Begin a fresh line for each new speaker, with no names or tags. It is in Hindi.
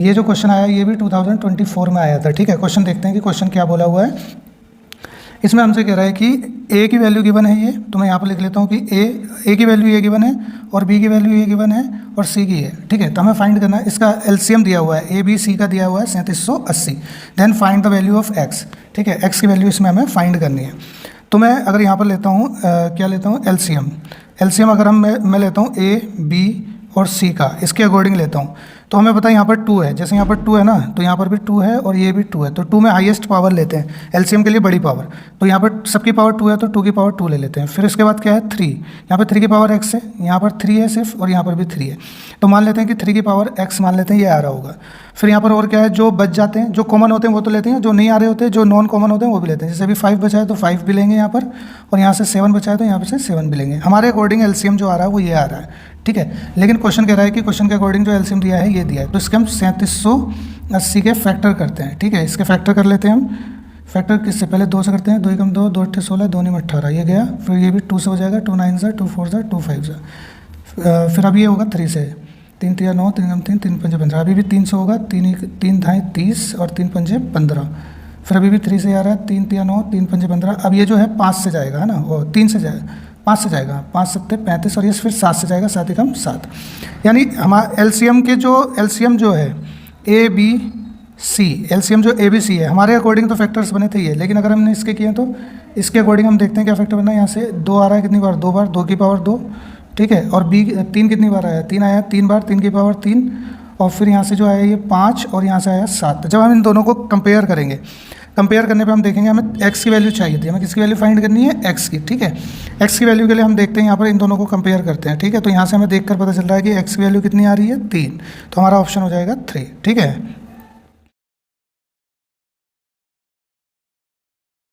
ये जो क्वेश्चन आया ये भी 2024 में आया था। ठीक है, क्वेश्चन देखते हैं कि क्वेश्चन क्या बोला हुआ है। इसमें हमसे कह रहा है कि ए की वैल्यू गिवन है ये, तो मैं यहाँ पर लिख लेता हूँ कि ए की वैल्यू ये गिवन है और बी की वैल्यू ये गिवन है और सी की है। ठीक है, तो हमें फाइंड करना है, इसका एलसीएम दिया हुआ है, ए बी सी का दिया हुआ है 3780। Then find the value of X. ठीक है, एक्स की वैल्यू इसमें हमें फाइंड करनी है। तो मैं अगर यहाँ पर लेता हूँ क्या लेता हूँ, एलसीएम अगर मैं लेता हूँ ए बी और सी का, इसके अकॉर्डिंग लेता हूँ। तो हमें पता है यहाँ पर 2 है, जैसे यहाँ पर 2 है ना, तो यहाँ पर भी 2 है और ये भी 2 है। तो 2 में हाईएस्ट पावर लेते हैं एलसीएम के लिए, बड़ी पावर। तो यहाँ पर सबकी पावर 2 है तो 2 की पावर 2 ले लेते हैं। फिर इसके बाद क्या है 3, यहाँ पर 3 की पावर x है, यहाँ पर 3 है सिर्फ और यहाँ पर भी 3 है। तो मान लेते हैं कि 3 की पावर x मान लेते हैं, ये आ रहा होगा। फिर यहाँ पर और क्या है, जो बच जाते हैं, जो कॉमन होते हैं वो तो लेते हैं, जो नहीं आ रहे होते हैं, जो नॉन कॉमन होते हैं वो भी लेते हैं। जैसे अभी 5 बचा है तो 5 भी लेंगे यहाँ पर, और यहाँ से 7 बचा है तो यहाँ पर से 7 भी लेंगे। हमारे अकॉर्डिंग एलसीएम जो आ रहा है वो ये आ रहा है। ठीक है, लेकिन क्वेश्चन कह रहा है कि क्वेश्चन के अकॉर्डिंग जो एलसीएम दिया है ये दिया है, तो इसके हम 3780 के फैक्टर करते हैं। ठीक है, इसके फैक्टर कर लेते हैं हम। फैक्टर किससे, पहले 2 से करते हैं, 2 कम 2, 2 8 16, 2 9 18, ये गया। फिर ये भी 2 से हो जाएगा, 2 9 ज़ा, 2 4 ज़ा, 2 5 ज़ा। फिर अब ये होगा 3 से, 3 3 9, 3 कम 3, 3 5 15, अभी भी 3 से होगा, 3 ढाई 30 और 3 5 15। फिर अभी भी 3 से आ रहा है, 3 3 9, 3 5 15। अब ये जो है 5 से जाएगा, है ना, वो 3 से जाएगा, 5 से जाएगा, 5 7 35 और ये फिर 7 से जाएगा, 7 कम 7। यानी हमारा एलसीएम जो है ए बी सी, एलसीएम जो ए बी सी है, हमारे अकॉर्डिंग तो फैक्टर्स बने थे ये, लेकिन अगर हमने इसके किए तो इसके अकॉर्डिंग हम देखते हैं क्या फैक्टर बना है। यहाँ से 2 आ रहा है, कितनी बार, 2 बार, 2 की पावर 2। ठीक है, और बी 3 कितनी बार आया, 3 आया, 3 बार, 3 की पावर 3। और फिर यहाँ से जो आया ये 5 और यहाँ से आया 7। जब हम इन दोनों को कंपेयर करेंगे, कंपेयर करने पे हम देखेंगे हमें एक्स की वैल्यू चाहिए थी, हमें किसकी वैल्यू फाइंड करनी है, एक्स की। ठीक है, एक्स की वैल्यू के लिए हम देखते हैं यहाँ पर इन दोनों को कंपेयर करते हैं। ठीक है, तो यहाँ से हमें देखकर पता चल रहा है कि एक्स की वैल्यू कितनी आ रही है, 3। तो हमारा ऑप्शन हो जाएगा 3। ठीक है।